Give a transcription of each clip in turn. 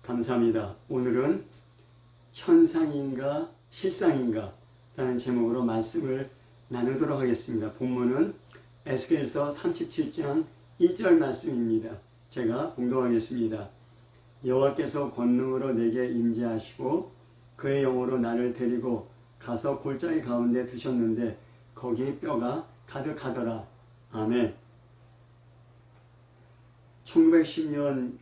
감사합니다. 오늘은 현상인가 실상인가 라는 제목으로 말씀을 나누도록 하겠습니다. 본문은 에스겔서 37장 1절 말씀입니다. 제가 봉독하겠습니다. 여호와께서 권능으로 내게 임재하시고 그의 영으로 나를 데리고 가서 골짜기 가운데 두셨는데 거기에 뼈가 가득하더라. 아멘. 1910년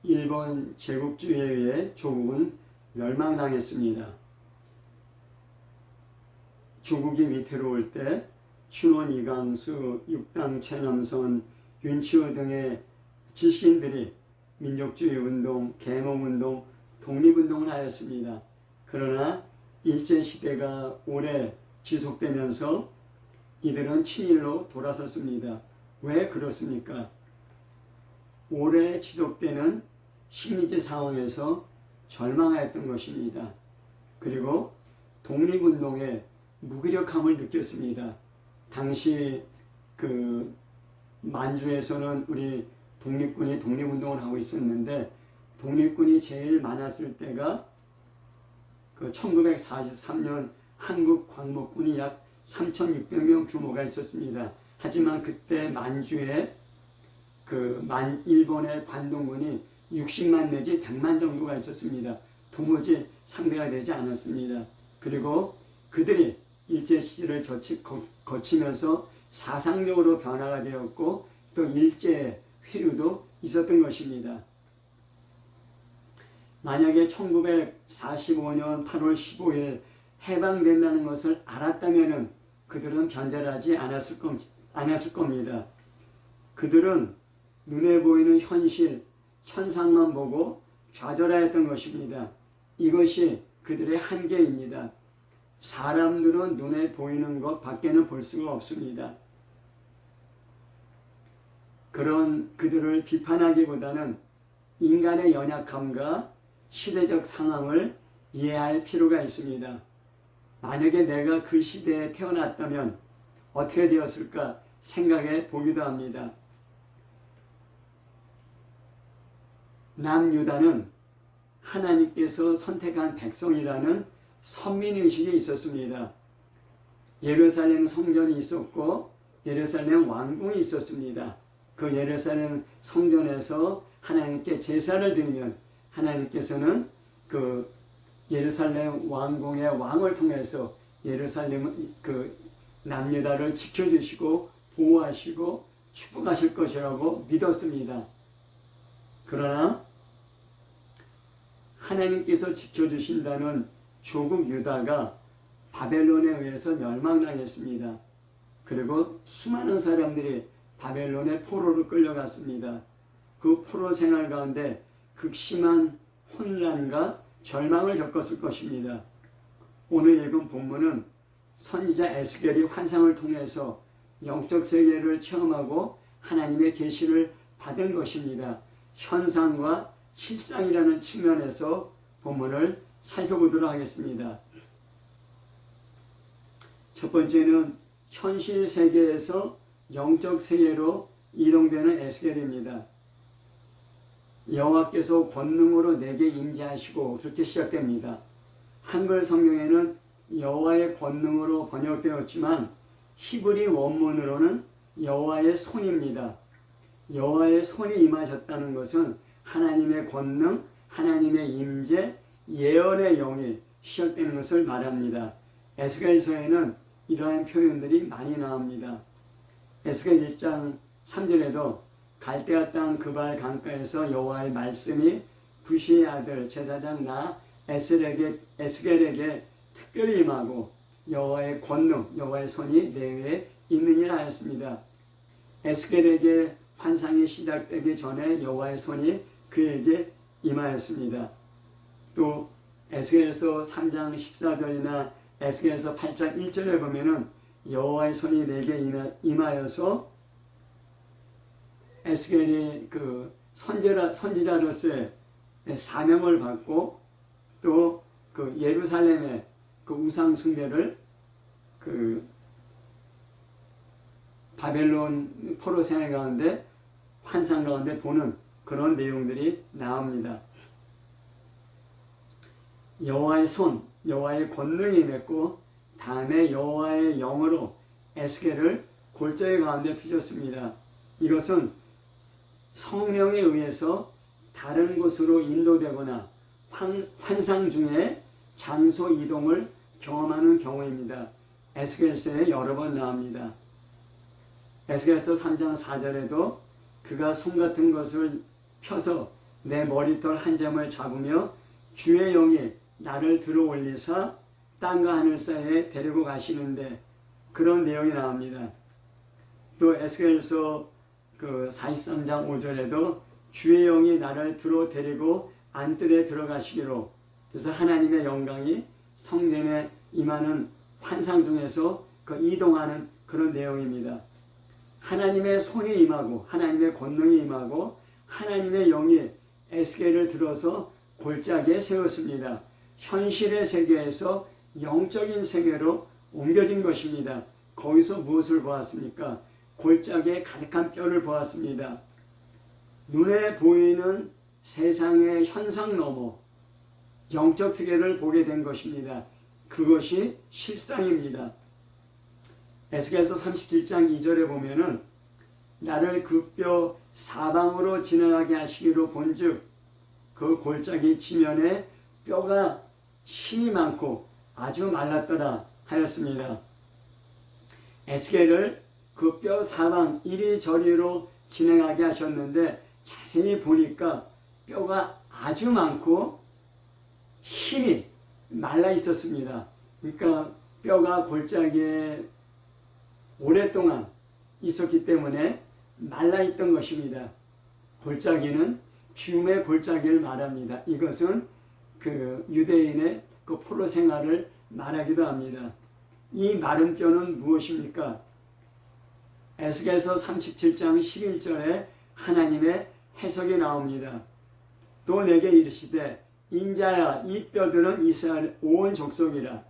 일본 제국주의에 의해 조국은 멸망당했습니다. 조국이 위태로울 때 춘원 이강수, 육당 최남선, 윤치호 등의 지식인들이 민족주의 운동, 계몽운동, 독립운동을 하였습니다. 그러나 일제시대가 오래 지속되면서 이들은 친일로 돌아섰습니다. 왜 그렇습니까? 오래 지속되는 식민지 상황에서 절망하였던 것입니다. 그리고 독립운동의 무기력함을 느꼈습니다. 당시 만주에서는 우리 독립군이 독립운동을 하고 있었는데 독립군이 제일 많았을 때가 1943년 한국 광복군이 약 3,600명 규모가 있었습니다. 하지만 그때 만주에 일본의 관동군이 60만 내지 100만 정도가 있었습니다. 도무지 상대가 되지 않았습니다. 그리고 그들이 일제시대를 거치면서 사상적으로 변화가 되었고 또 일제 회유도 있었던 것입니다. 만약에 1945년 8월 15일 해방된다는 것을 알았다면 그들은 변절하지 않았을 겁니다. 그들은 눈에 보이는 현실, 천상만 보고 좌절하였던 것입니다. 이것이 그들의 한계입니다. 사람들은 눈에 보이는 것 밖에는 볼 수가 없습니다. 그런 그들을 비판하기보다는 인간의 연약함과 시대적 상황을 이해할 필요가 있습니다. 만약에 내가 그 시대에 태어났다면 어떻게 되었을까 생각해 보기도 합니다. 남유다는 하나님께서 선택한 백성이라는 선민의식이 있었습니다. 예루살렘 성전이 있었고 예루살렘 왕궁이 있었습니다. 그 예루살렘 성전에서 하나님께 제사를 드리면 하나님께서는 그 예루살렘 왕궁의 왕을 통해서 예루살렘 남유다를 지켜주시고 보호하시고 축복하실 것이라고 믿었습니다. 그러나 하나님께서 지켜주신다는 조국 유다가 바벨론에 의해서 멸망당했습니다. 그리고 수많은 사람들이 바벨론의 포로로 끌려갔습니다. 그 포로 생활 가운데 극심한 혼란과 절망을 겪었을 것입니다. 오늘 읽은 본문은 선지자 에스겔이 환상을 통해서 영적 세계를 체험하고 하나님의 계시를 받은 것입니다. 현상과 실상이라는 측면에서 본문을 살펴보도록 하겠습니다. 첫 번째는 현실 세계에서 영적 세계로 이동되는 에스겔입니다. 여호와께서 권능으로 내게 임재하시고 그렇게 시작됩니다. 한글 성경에는 여호와의 권능으로 번역되었지만 히브리 원문으로는 여호와의 손입니다. 여호와의 손이 임하셨다는 것은 하나님의 권능, 하나님의 임재, 예언의 영이 시작되는 것을 말합니다. 에스겔서에는 이러한 표현들이 많이 나옵니다. 에스겔 1장 3절에도 갈대아 땅 그발 강가에서 여호와의 말씀이 부시의 아들 제사장 나 에스겔에게 특별히 임하고 여호와의 권능, 여호와의 손이 내 위에 있느니라 하였습니다. 에스겔에게 환상이 시작되기 전에 여호와의 손이 그에게 임하였습니다. 또 에스겔서 3장 14절이나 에스겔서 8장 1절에 보면은 여호와의 손이 내게 임하여서 에스겔이 선지자로서의 사명을 받고 또 예루살렘의 우상 숭배를 바벨론 포로 생활 가운데 환상 가운데 보는 그런 내용들이 나옵니다. 여호와의 손, 여호와의 권능이 임했고 다음에 여호와의 영으로 에스겔을 골짜기 가운데 두셨습니다. 이것은 성령에 의해서 다른 곳으로 인도되거나 환상 중에 장소 이동을 경험하는 경우입니다. 에스겔서에 여러 번 나옵니다. 에스겔서 3장 4절에도 그가 손 같은 것을 펴서 내 머리털 한 점을 잡으며 주의 영이 나를 들어 올리사 땅과 하늘 사이에 데리고 가시는데 그런 내용이 나옵니다. 또 에스겔서 43장 5절에도 주의 영이 나를 들어 데리고 안뜰에 들어가시기로, 그래서 하나님의 영광이 성전에 임하는 환상 중에서 이동하는 그런 내용입니다. 하나님의 손이 임하고 하나님의 권능이 임하고 하나님의 영이 에스겔을 들어서 골짜기에 세웠습니다. 현실의 세계에서 영적인 세계로 옮겨진 것입니다. 거기서 무엇을 보았습니까? 골짜기에 가득한 뼈를 보았습니다. 눈에 보이는 세상의 현상 넘어 영적 세계를 보게 된 것입니다. 그것이 실상입니다. 에스겔서 37장 2절에 보면은 나를 그 뼈 사방으로 지나가게 하시기로 본즉 그 골짜기 지면에 뼈가 힘이 많고 아주 말랐더라 하였습니다. 에스겔을 그 뼈 사방 이리저리로 진행하게 하셨는데 자세히 보니까 뼈가 아주 많고 힘이 말라 있었습니다. 그러니까 뼈가 골짜기에 오랫동안 있었기 때문에 말라 있던 것입니다. 골짜기는 죽음의 골짜기를 말합니다. 이것은 유대인의 포로 생활을 말하기도 합니다. 이 마른 뼈는 무엇입니까? 에스겔서 37장 11절에 하나님의 해석이 나옵니다. 또 내게 이르시되 인자야 이 뼈들은 이스라엘 온 족속이라.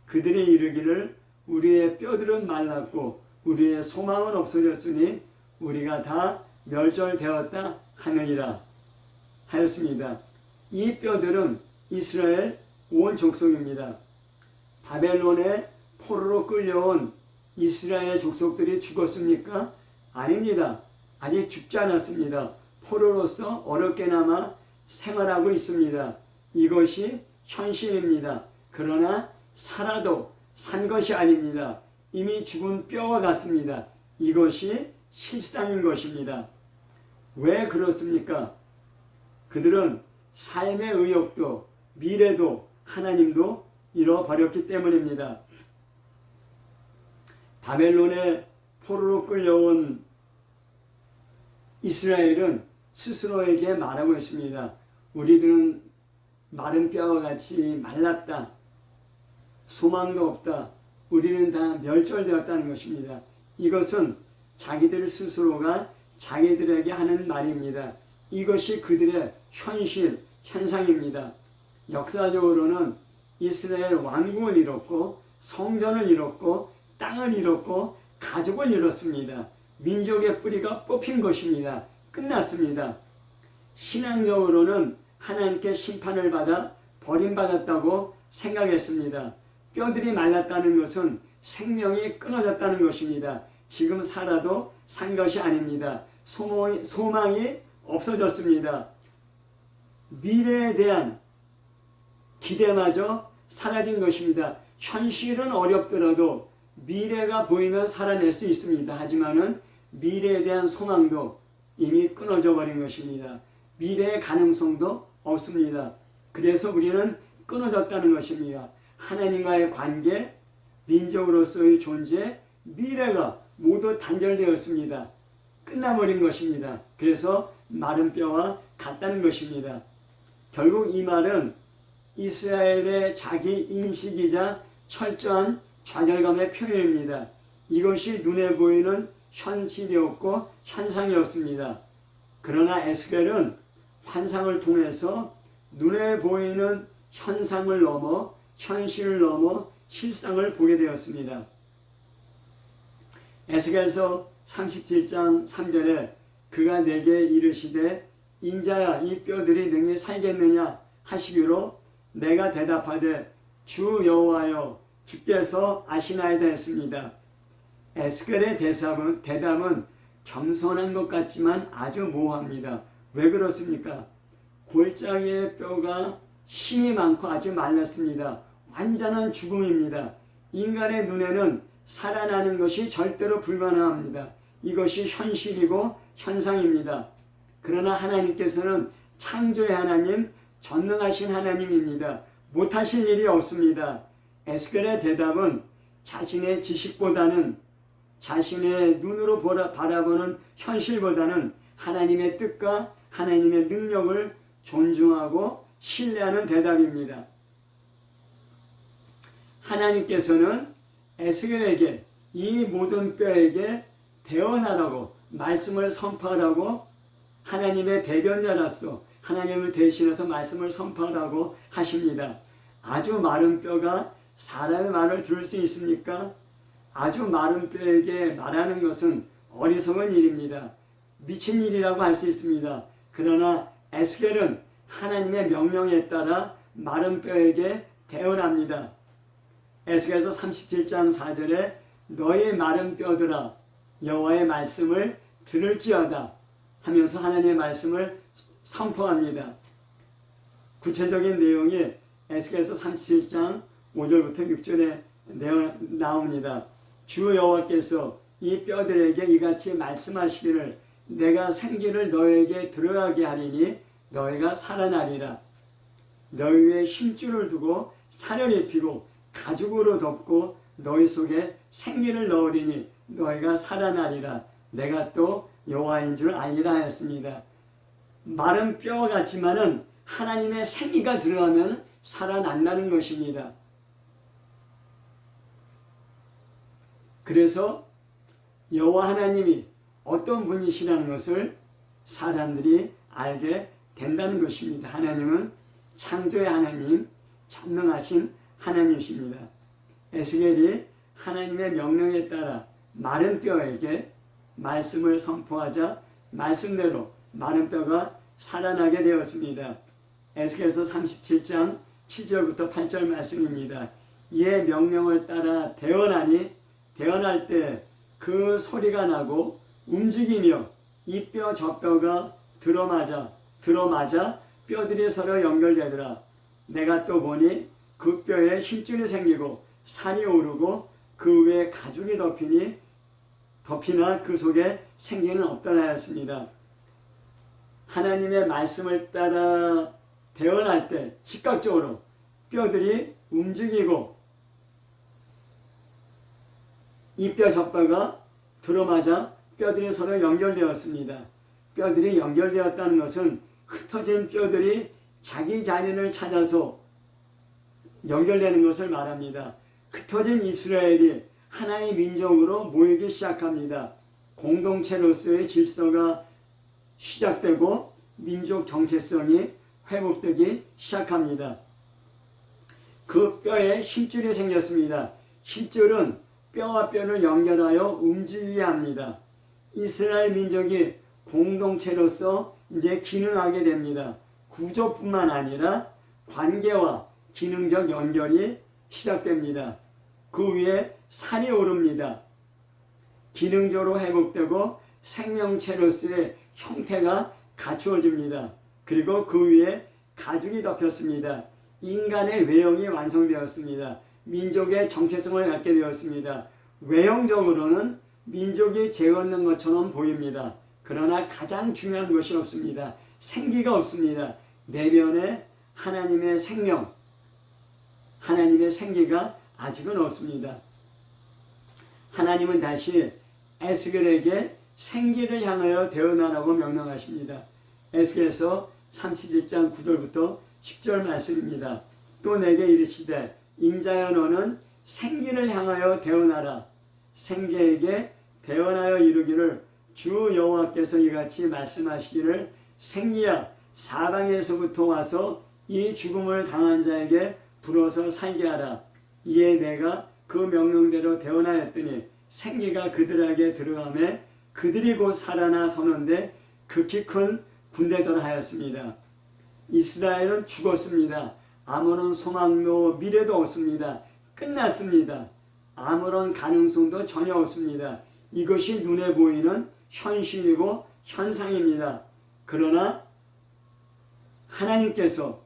그들이 이르기를 우리의 뼈들은 말랐고 우리의 소망은 없어졌으니 우리가 다 멸절되었다 하느니라 하였습니다. 이 뼈들은 이스라엘 온 족속입니다. 바벨론의 포로로 끌려온 이스라엘 족속들이 죽었습니까? 아닙니다. 아직 죽지 않았습니다. 포로로서 어렵게나마 생활하고 있습니다. 이것이 현실입니다. 그러나 살아도 산 것이 아닙니다. 이미 죽은 뼈와 같습니다. 이것이 실상인 것입니다. 왜 그렇습니까? 그들은 삶의 의욕도 미래도 하나님도 잃어버렸기 때문입니다. 바벨론의 포로로 끌려온 이스라엘은 스스로에게 말하고 있습니다. 우리들은 마른 뼈와 같이 말랐다. 소망도 없다. 우리는 다 멸절되었다는 것입니다. 이것은 자기들 스스로가 자기들에게 하는 말입니다. 이것이 그들의 현실, 현상입니다. 역사적으로는 이스라엘 왕국을 잃었고 성전을 잃었고 땅을 잃었고 가족을 잃었습니다. 민족의 뿌리가 뽑힌 것입니다. 끝났습니다. 신앙적으로는 하나님께 심판을 받아 버림받았다고 생각했습니다. 뼈들이 말랐다는 것은 생명이 끊어졌다는 것입니다. 지금 살아도 산 것이 아닙니다. 소망이 없어졌습니다. 미래에 대한 기대마저 사라진 것입니다. 현실은 어렵더라도 미래가 보이면 살아낼 수 있습니다. 하지만은 미래에 대한 소망도 이미 끊어져 버린 것입니다. 미래의 가능성도 없습니다. 그래서 우리는 끊어졌다는 것입니다. 하나님과의 관계, 민족으로서의 존재, 미래가 모두 단절되었습니다. 끝나버린 것입니다. 그래서 마른 뼈와 같다는 것입니다. 결국 이 말은 이스라엘의 자기 인식이자 철저한 좌절감의 표현입니다. 이것이 눈에 보이는 현실이었고 현상이었습니다. 그러나 에스겔은 환상을 통해서 눈에 보이는 현상을 넘어 현실을 넘어 실상을 보게 되었습니다. 에스겔서 37장 3절에 그가 내게 이르시되 인자야 이 뼈들이 능히 살겠느냐 하시기로 내가 대답하되 주 여호와여 주께서 아시나이다 했습니다. 에스겔의 대답은 겸손한 것 같지만 아주 모호합니다. 왜 그렇습니까? 골짜기의 뼈가 힘이 많고 아주 말랐습니다. 완전한 죽음입니다. 인간의 눈에는 살아나는 것이 절대로 불가능합니다. 이것이 현실이고 현상입니다. 그러나 하나님께서는 창조의 하나님, 전능하신 하나님입니다. 못하실 일이 없습니다. 에스겔의 대답은 자신의 지식보다는 자신의 눈으로 바라보는 현실보다는 하나님의 뜻과 하나님의 능력을 존중하고 신뢰하는 대답입니다. 하나님께서는 에스겔에게 이 모든 뼈에게 대언하라고 말씀을 선포하라고 하나님의 대변자로서 하나님을 대신해서 말씀을 선포하라고 하십니다. 아주 마른 뼈가 사람의 말을 들을 수 있습니까? 아주 마른 뼈에게 말하는 것은 어리석은 일입니다. 미친 일이라고 할 수 있습니다. 그러나 에스겔은 하나님의 명령에 따라 마른 뼈에게 대언합니다. 에스겔서 37장 4절에 너희 마른 뼈들아 여호와의 말씀을 들을지어다 하면서 하나님의 말씀을 선포합니다. 구체적인 내용이 에스겔서 37장 5절부터 6절에 나옵니다. 주 여호와께서 이 뼈들에게 이같이 말씀하시기를 내가 생기를 너에게 들어가게 하리니 너희가 살아나리라. 너희 위에 힘줄을 두고 살을 입히고 가죽으로 덮고 너희 속에 생기를 넣으리니 너희가 살아나리라. 내가 또 여호와인 줄 알리라 하였습니다. 마른 뼈 같지만은 하나님의 생기가 들어가면 살아난다는 것입니다. 그래서 여호와 하나님이 어떤 분이시라는 것을 사람들이 알게 된다는 것입니다. 하나님은 창조의 하나님, 전능하신 하나님이십니다. 에스겔이 하나님의 명령에 따라 마른 뼈에게 말씀을 선포하자 말씀대로 마른 뼈가 살아나게 되었습니다. 에스겔서 37장 7절부터 8절 말씀입니다. 이에 명령을 따라 대언할 때 그 소리가 나고 움직이며 이 뼈 저 뼈가 들어맞아 뼈들이 서로 연결되더라. 내가 또 보니 그 뼈에 힘줄이 생기고 살이 오르고 그 위에 가죽이 덮이나 그 속에 생기는 없더라 하였습니다. 하나님의 말씀을 따라 대언할 때 즉각적으로 뼈들이 움직이고 이 뼈 저 뼈가 들어맞아 뼈들이 서로 연결되었습니다. 뼈들이 연결되었다는 것은 흩어진 뼈들이 자기 자신을 찾아서 연결되는 것을 말합니다. 흩어진 이스라엘이 하나의 민족으로 모이기 시작합니다. 공동체로서의 질서가 시작되고 민족 정체성이 회복되기 시작합니다. 그 뼈에 힘줄이 생겼습니다. 힘줄은 뼈와 뼈를 연결하여 움직이게 합니다. 이스라엘 민족이 공동체로서 이제 기능하게 됩니다. 구조뿐만 아니라 관계와 기능적 연결이 시작됩니다. 그 위에 살이 오릅니다. 기능적으로 회복되고 생명체로서의 형태가 갖추어집니다. 그리고 그 위에 가죽이 덮였습니다. 인간의 외형이 완성되었습니다. 민족의 정체성을 갖게 되었습니다. 외형적으로는 민족이 재었는 것처럼 보입니다. 그러나 가장 중요한 것이 없습니다. 생기가 없습니다. 내면에 하나님의 생명, 하나님의 생기가 아직은 없습니다. 하나님은 다시 에스겔에게 생기를 향하여 대언하라고 명령하십니다. 에스겔서 37장 9절부터 10절 말씀입니다. 또 내게 이르시되 인자여 너는 생기를 향하여 대언하라. 생기에게 대언하여 이르기를 주 여호와께서 이같이 말씀하시기를 생기야 사방에서부터 와서 이 죽음을 당한 자에게 불어서 살게 하라. 이에 내가 그 명령대로 대언하였더니 생기가 그들에게 들어가매 그들이 곧 살아나 서는데 극히 큰 군대더라 하였습니다. 이스라엘은 죽었습니다. 아무런 소망도 미래도 없습니다. 끝났습니다. 아무런 가능성도 전혀 없습니다. 이것이 눈에 보이는 현실이고 현상입니다. 그러나 하나님께서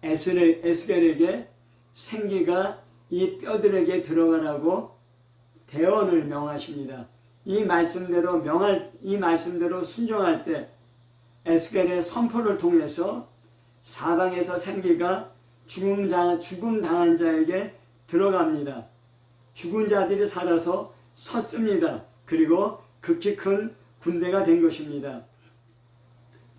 에스겔에게 생기가 이 뼈들에게 들어가라고 대언을 명하십니다. 이 말씀대로 순종할 때 에스겔의 선포를 통해서 사방에서 생기가 죽음 당한 자에게 들어갑니다. 죽은 자들이 살아서 섰습니다. 그리고 극히 큰 군대가 된 것입니다.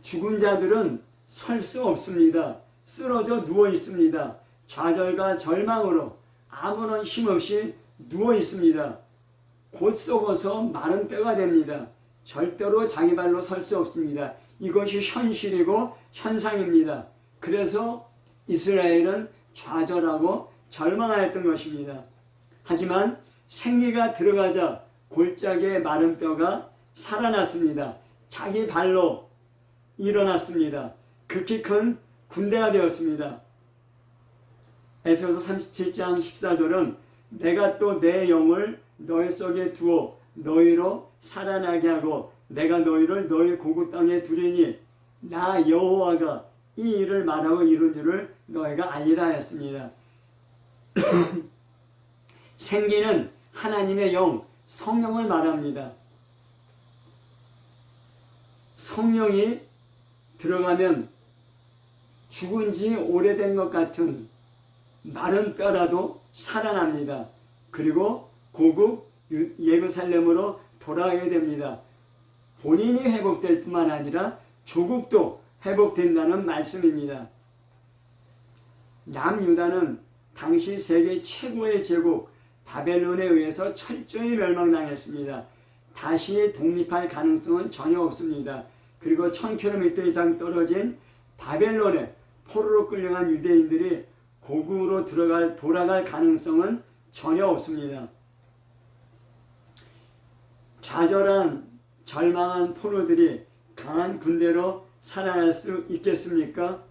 죽은 자들은 설 수 없습니다. 쓰러져 누워 있습니다. 좌절과 절망으로 아무런 힘없이 누워 있습니다. 곧 썩어서 마른 뼈가 됩니다. 절대로 자기 발로 설 수 없습니다. 이것이 현실이고 현상입니다. 그래서 이스라엘은 좌절하고 절망하였던 것입니다. 하지만 생기가 들어가자 골짜기의 마른 뼈가 살아났습니다. 자기 발로 일어났습니다. 극히 큰 군대가 되었습니다. 에스겔서 37장 14절은 내가 또 내 영을 너희 속에 두어 너희로 살아나게 하고 내가 너희를 너희 고국 땅에 두리니 나 여호와가 이 일을 말하고 이룬 줄을 너희가 알리라 하였습니다. 생기는 하나님의 영, 성령을 말합니다. 성령이 들어가면 죽은 지 오래된 것 같은 마른 뼈라도 살아납니다. 그리고 고국 예루살렘으로 돌아가게 됩니다. 본인이 회복될 뿐만 아니라 조국도 회복된다는 말씀입니다. 남유다는 당시 세계 최고의 제국 바벨론에 의해서 철저히 멸망당했습니다. 다시 독립할 가능성은 전혀 없습니다. 그리고 1000km 이상 떨어진 바벨론에 포로로 끌려간 유대인들이 고국으로 돌아갈 가능성은 전혀 없습니다. 좌절한 절망한 포로들이 강한 군대로 살아날 수 있겠습니까?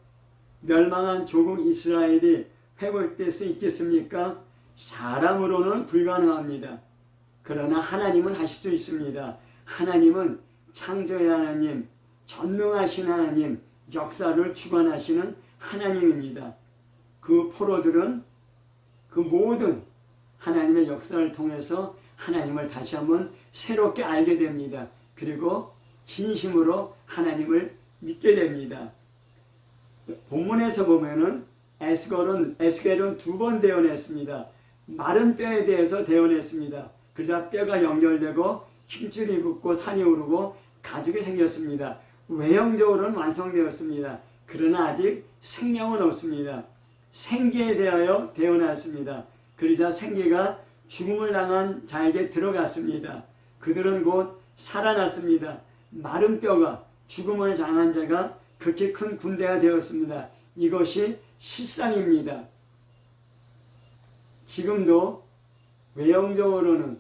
멸망한 조국 이스라엘이 회복될 수 있겠습니까? 사람으로는 불가능합니다. 그러나 하나님은 하실 수 있습니다. 하나님은 창조의 하나님, 전능하신 하나님, 역사를 주관하시는 하나님입니다. 그 포로들은 그 모든 하나님의 역사를 통해서 하나님을 다시 한번 새롭게 알게 됩니다. 그리고 진심으로 하나님을 믿게 됩니다. 본문에서 보면은 에스겔은 2번 대언했습니다. 마른 뼈에 대해서 대언했습니다. 그러자 뼈가 연결되고 힘줄이 붙고 산이 오르고 가죽이 생겼습니다. 외형적으로는 완성되었습니다. 그러나 아직 생명은 없습니다. 생기에 대하여 대언하였습니다. 그러자 생기가 죽음을 당한 자에게 들어갔습니다. 그들은 곧 살아났습니다. 마른 뼈가 죽음을 당한 자가 그렇게 큰 군대가 되었습니다. 이것이 실상입니다. 지금도 외형적으로는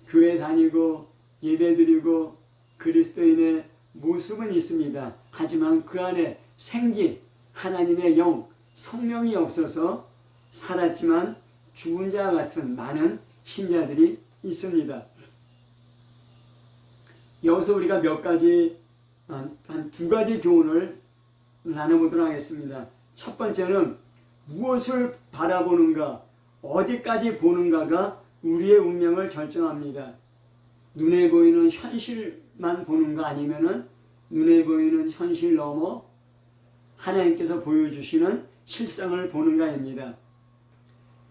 교회 다니고 예배드리고 그리스도인의 모습은 있습니다. 하지만 그 안에 생기, 하나님의 영, 성령이 없어서 살았지만 죽은 자와 같은 많은 신자들이 있습니다. 여기서 우리가 한 2가지 교훈을 나눠보도록 하겠습니다. 첫 번째는 무엇을 바라보는가, 어디까지 보는가가 우리의 운명을 결정합니다. 눈에 보이는 현실만 보는가 아니면은 눈에 보이는 현실 넘어 하나님께서 보여주시는 실상을 보는가입니다.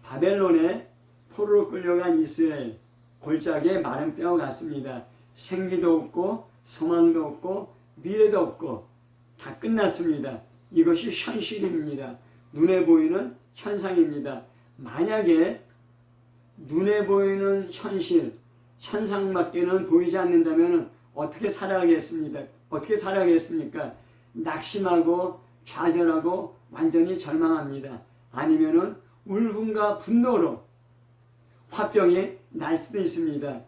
바벨론에 포로로 끌려간 이스라엘, 골짜기에 마른 뼈 같습니다. 생기도 없고 소망도 없고 미래도 없고 다 끝났습니다. 이것이 현실입니다. 눈에 보이는 현상입니다. 만약에 눈에 보이는 현실, 현상밖에는 보이지 않는다면 어떻게 살아가겠습니까? 낙심하고 좌절하고 완전히 절망합니다. 아니면은 울분과 분노로 화병이 날 수도 있습니다.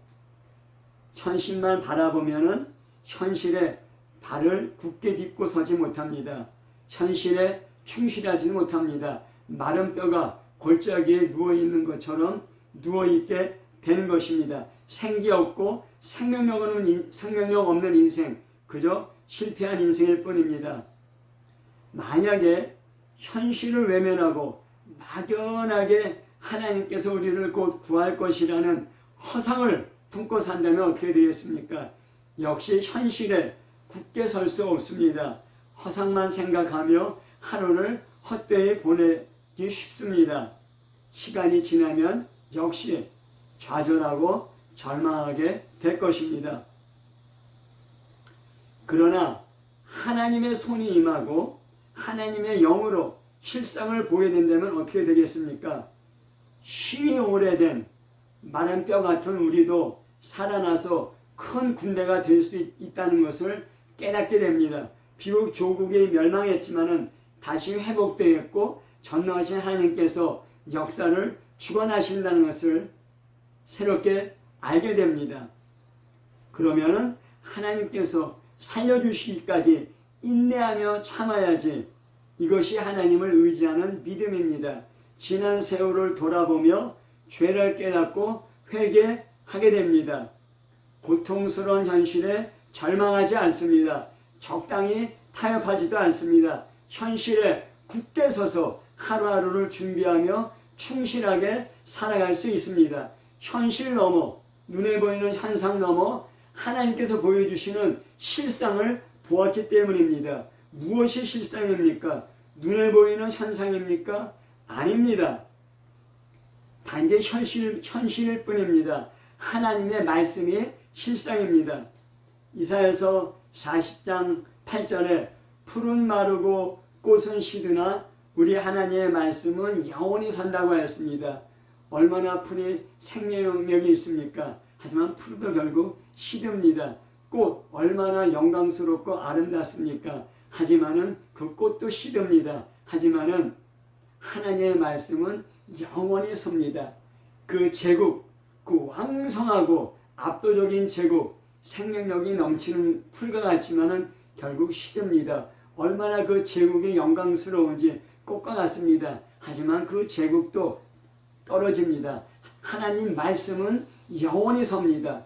현실만 바라보면은 현실에 발을 굳게 딛고 서지 못합니다. 현실에 충실하지 못합니다. 마른 뼈가 골짜기에 누워있는 것처럼 누워있게 되는 것입니다. 생기 없고 생명력 없는 인생, 그저 실패한 인생일 뿐입니다. 만약에 현실을 외면하고 막연하게 하나님께서 우리를 곧 구할 것이라는 허상을 품고 산다면 어떻게 되겠습니까? 역시 현실에 굳게 설 수 없습니다. 허상만 생각하며 하루를 헛되이 보내기 쉽습니다. 시간이 지나면 역시 좌절하고 절망하게 될 것입니다. 그러나 하나님의 손이 임하고 하나님의 영으로 실상을 보게 된다면 어떻게 되겠습니까? 쉼이 오래된 마른 뼈 같은 우리도 살아나서 큰 군대가 될 수 있다는 것을 깨닫게 됩니다. 비록 조국이 멸망했지만은 다시 회복되었고 전능하신 하나님께서 역사를 주관하신다는 것을 새롭게 알게 됩니다. 그러면은 하나님께서 살려주시기까지 인내하며 참아야지. 이것이 하나님을 의지하는 믿음입니다. 지난 세월을 돌아보며 죄를 깨닫고 회개하게 됩니다. 고통스러운 현실에 절망하지 않습니다. 적당히 타협하지도 않습니다. 현실에 굳게 서서 하루하루를 준비하며 충실하게 살아갈 수 있습니다. 현실 넘어, 눈에 보이는 현상 넘어 하나님께서 보여주시는 실상을 보았기 때문입니다. 무엇이 실상입니까? 눈에 보이는 현상입니까? 아닙니다. 단지 현실일 뿐입니다. 하나님의 말씀이 실상입니다. 이사야서 40장 8절에 풀은 마르고 꽃은 시드나 우리 하나님의 말씀은 영원히 산다고 하였습니다. 얼마나 풀이 생명력이 있습니까? 하지만 풀도 결국 시듭니다. 꽃 얼마나 영광스럽고 아름답습니까? 하지만은 그 꽃도 시듭니다. 하지만은 하나님의 말씀은 영원히 섭니다. 그 제국, 그 왕성하고 압도적인 제국, 생명력이 넘치는 풀과 같지만은 결국 시듭니다. 얼마나 그 제국이 영광스러운지 꽃과 같습니다. 하지만 그 제국도 떨어집니다. 하나님 말씀은 영원히 섭니다.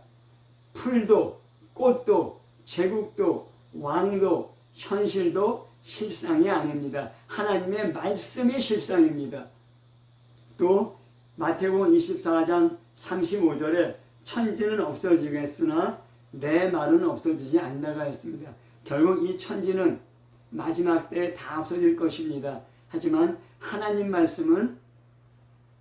풀도, 꽃도, 제국도, 왕도, 현실도 실상이 아닙니다. 하나님의 말씀이 실상입니다. 또 마태복음 24장 35절에 천지는 없어지겠으나 내 말은 없어지지 않는다고 했습니다. 결국 이 천지는 마지막 때에 다 없어질 것입니다. 하지만 하나님 말씀은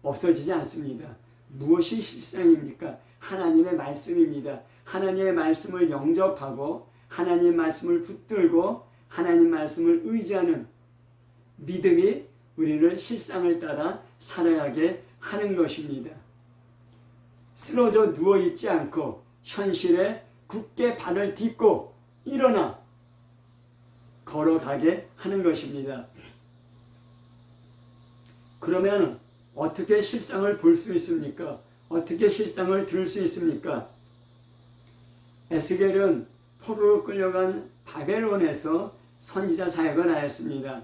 없어지지 않습니다. 무엇이 실상입니까? 하나님의 말씀입니다. 하나님의 말씀을 영접하고 하나님의 말씀을 붙들고 하나님 말씀을 의지하는 믿음이 우리를 실상을 따라 살아가게 하는 것입니다. 쓰러져 누워있지 않고 현실에 굳게 발을 딛고 일어나 걸어가게 하는 것입니다. 그러면 어떻게 실상을 볼 수 있습니까? 어떻게 실상을 들을 수 있습니까? 에스겔은 포로로 끌려간 바벨론에서 선지자 사역을 하였습니다.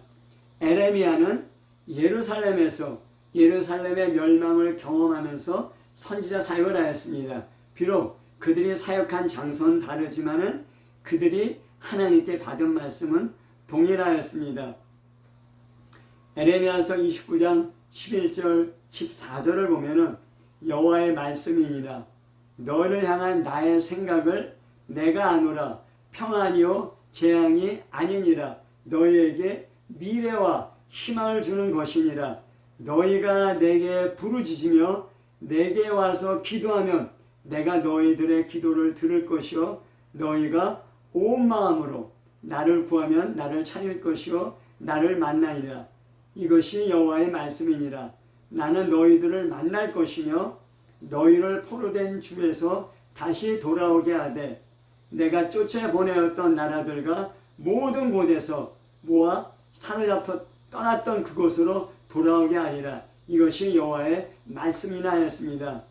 에레미야는 예루살렘에서 예루살렘의 멸망을 경험하면서 선지자 사역을 하였습니다. 비록 그들이 사역한 장소는 다르지만은 그들이 하나님께 받은 말씀은 동일하였습니다. 에레미야서 29장 11절 14절을 보면은 여호와의 말씀이니라 너를 향한 나의 생각을 내가 아노라 평안이요 재앙이 아니니라 너희에게 미래와 희망을 주는 것이니라 너희가 내게 부르짖으며 내게 와서 기도하면 내가 너희들의 기도를 들을 것이요 너희가 온 마음으로 나를 구하면 나를 찾을 것이요 나를 만나리라 이것이 여호와의 말씀이니라 나는 너희들을 만날 것이며 너희를 포로된 주에서 다시 돌아오게 하되 내가 쫓아보내었던 나라들과 모든 곳에서 모아 사로잡혀 떠났던 그곳으로 돌아오게 하리라 이것이 여호와의 말씀이나 하였습니다.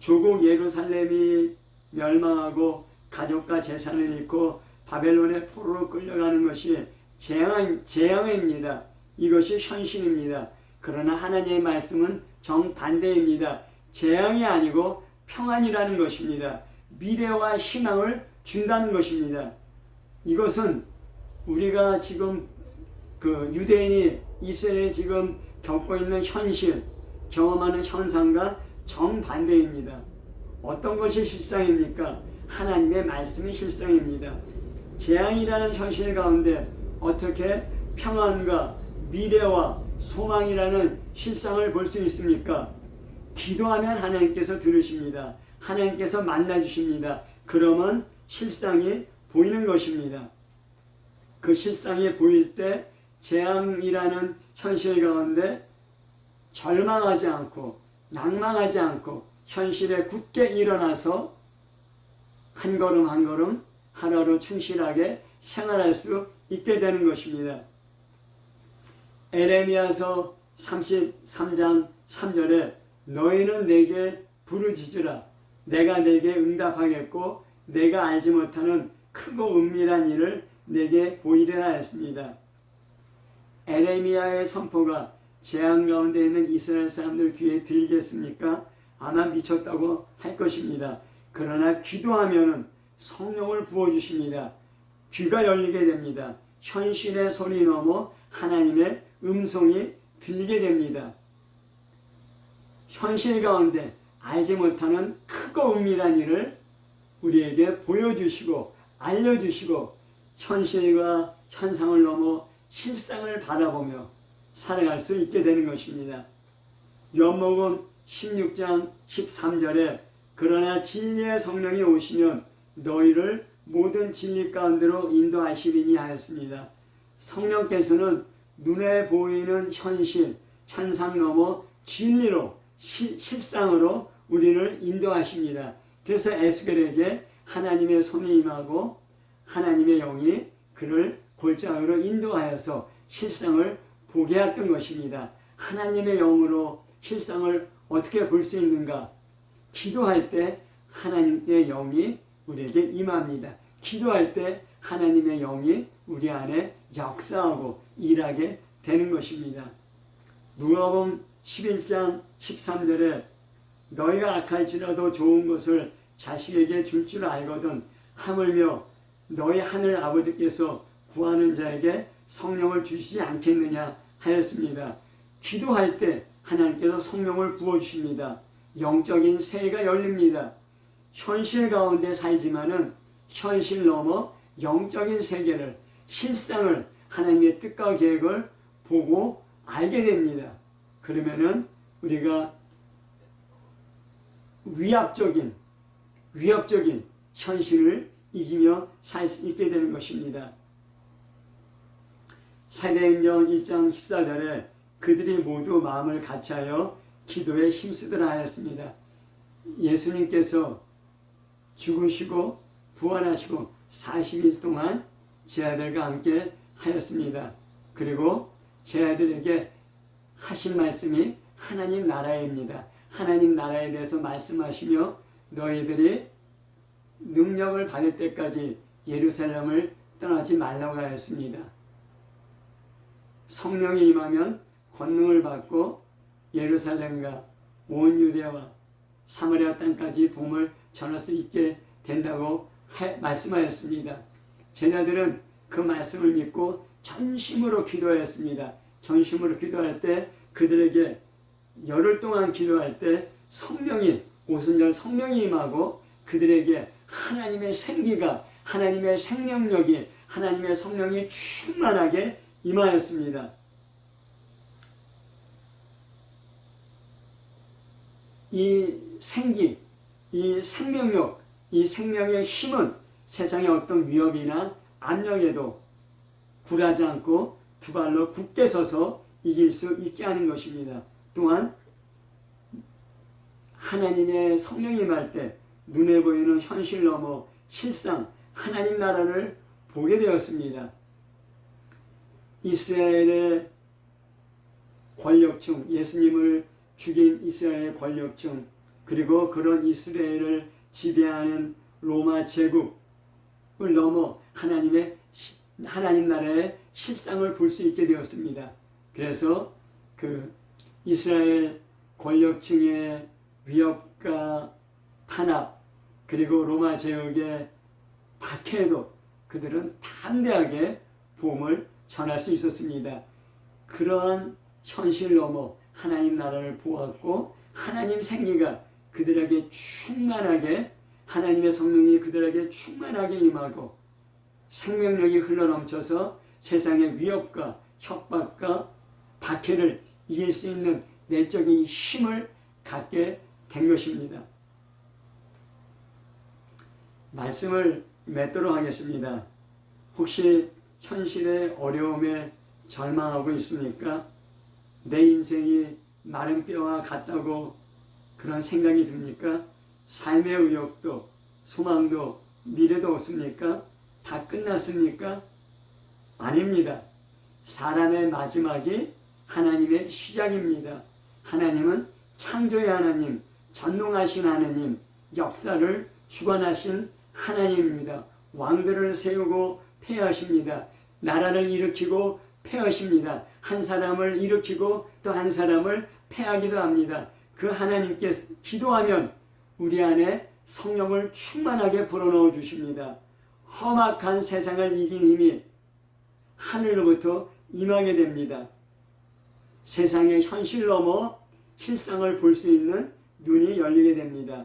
조국 예루살렘이 멸망하고 가족과 재산을 잃고 바벨론의 포로로 끌려가는 것이 재앙입니다. 이것이 현실입니다. 그러나 하나님의 말씀은 정반대입니다. 재앙이 아니고 평안이라는 것입니다. 미래와 희망을 준다는 것입니다. 이것은 우리가 지금 그 유대인이 이스라엘이 지금 겪고 있는 현실, 경험하는 현상과 정반대입니다. 어떤 것이 실상입니까? 하나님의 말씀이 실상입니다. 재앙이라는 현실 가운데 어떻게 평안과 미래와 소망이라는 실상을 볼 수 있습니까? 기도하면 하나님께서 들으십니다. 하나님께서 만나주십니다. 그러면 실상이 보이는 것입니다. 그 실상이 보일 때 재앙이라는 현실 가운데 절망하지 않고 낭망하지 않고 현실에 굳게 일어나서 한 걸음 한 걸음 하루하루 충실하게 생활할 수 있게 되는 것입니다. 에레미야서 33장 3절에 너희는 내게 부르짖으라 내가 내게 응답하겠고 내가 알지 못하는 크고 은밀한 일을 내게 보이리라 했습니다. 에레미야의 선포가 재앙 가운데 있는 이스라엘 사람들 귀에 들겠습니까? 아마 미쳤다고 할 것입니다. 그러나 기도하면 성령을 부어주십니다. 귀가 열리게 됩니다. 현실의 소리 넘어 하나님의 음성이 들리게 됩니다. 현실 가운데 알지 못하는 크고 은밀한 일을 우리에게 보여주시고 알려주시고 현실과 현상을 넘어 실상을 바라보며 살아갈 수 있게 되는 것입니다. 요한복음 16장 13절에 그러나 진리의 성령이 오시면 너희를 모든 진리 가운데로 인도하시리니 하였습니다. 성령께서는 눈에 보이는 현실, 현상 넘어 진리로 실상으로 우리를 인도하십니다. 그래서 에스겔에게 하나님의 손이 임하고 하나님의 영이 그를 골짜기로 인도하여서 실상을 보게 했던 것입니다. 하나님의 영으로 실상을 어떻게 볼 수 있는가? 기도할 때 하나님의 영이 우리에게 임합니다. 기도할 때 하나님의 영이 우리 안에 역사하고 일하게 되는 것입니다. 누가복음 11장 13절에 너희가 악할지라도 좋은 것을 자식에게 줄 줄 알거든 하물며 너희 하늘 아버지께서 구하는 자에게 성령을 주시지 않겠느냐 하였습니다. 기도할 때 하나님께서 성령을 부어주십니다. 영적인 세계가 열립니다. 현실 가운데 살지만은 현실 넘어 영적인 세계를 실상을 하나님의 뜻과 계획을 보고 알게 됩니다. 그러면은 우리가 위협적인 현실을 이기며 살 수 있게 되는 것입니다. 사도행전 1장 14절에 그들이 모두 마음을 같이하여 기도에 힘쓰더라 하였습니다. 예수님께서 죽으시고 부활하시고 40일 동안 제 아들과 함께 하였습니다. 그리고 제 아들에게 하신 말씀이 하나님 나라입니다. 하나님 나라에 대해서 말씀하시며 너희들이 능력을 받을 때까지 예루살렘을 떠나지 말라고 하였습니다. 성령이 임하면 권능을 받고 예루살렘과 온 유대와 사마리아 땅까지 복음을 전할 수 있게 된다고 말씀하였습니다. 제자들은 그 말씀을 믿고 전심으로 기도하였습니다. 전심으로 기도할 때 그들에게 열흘 동안 기도할 때 성령이 오순절 성령이 임하고 그들에게 하나님의 생기가 하나님의 생명력이 하나님의 성령이 충만하게 임하였습니다. 이 생기, 이 생명력, 이 생명의 힘은 세상의 어떤 위협이나 압력에도 굴하지 않고 두 발로 굳게 서서 이길 수 있게 하는 것입니다. 또한 하나님의 성령이 임할 때 눈에 보이는 현실 넘어 실상 하나님 나라를 보게 되었습니다. 이스라엘의 권력층, 예수님을 죽인 이스라엘의 권력층, 그리고 그런 이스라엘을 지배하는 로마 제국을 넘어 하나님 나라의 실상을 볼 수 있게 되었습니다. 그래서 그 이스라엘 권력층의 위협과 탄압, 그리고 로마 제국의 박해도 그들은 담대하게 복음을 전할 수 있었습니다. 그러한 현실 넘어 하나님 나라를 보았고 하나님 생리가 그들에게 충만하게, 하나님의 성령이 그들에게 충만하게 임하고 생명력이 흘러넘쳐서 세상의 위협과 협박과 박해를 이길 수 있는 내적인 힘을 갖게 된 것입니다. 말씀을 맺도록 하겠습니다. 혹시 현실의 어려움에 절망하고 있습니까? 내 인생이 마른 뼈와 같다고 그런 생각이 듭니까? 삶의 의욕도 소망도 미래도 없습니까? 다 끝났습니까? 아닙니다. 사람의 마지막이 하나님의 시작입니다. 하나님은 창조의 하나님, 전능하신 하나님, 역사를 주관하신 하나님입니다. 왕들을 세우고 폐하십니다. 나라를 일으키고 폐하십니다. 한 사람을 일으키고 또 한 사람을 폐하기도 합니다. 그 하나님께 기도하면 우리 안에 성령을 충만하게 불어넣어 주십니다. 험악한 세상을 이긴 힘이 하늘로부터 임하게 됩니다. 세상의 현실 넘어 실상을 볼 수 있는 눈이 열리게 됩니다.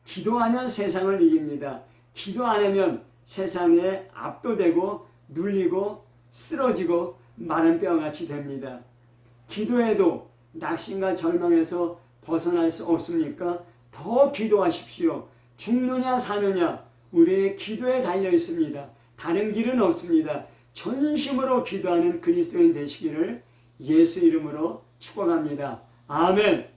기도하면 세상을 이깁니다. 기도 안 하면 세상에 압도되고 눌리고 쓰러지고 마른 뼈같이 됩니다. 기도해도 낙심과 절망에서 벗어날 수 없습니까? 더 기도하십시오. 죽느냐 사느냐 우리의 기도에 달려 있습니다. 다른 길은 없습니다. 전심으로 기도하는 그리스도인 되시기를 예수 이름으로 축복합니다. 아멘.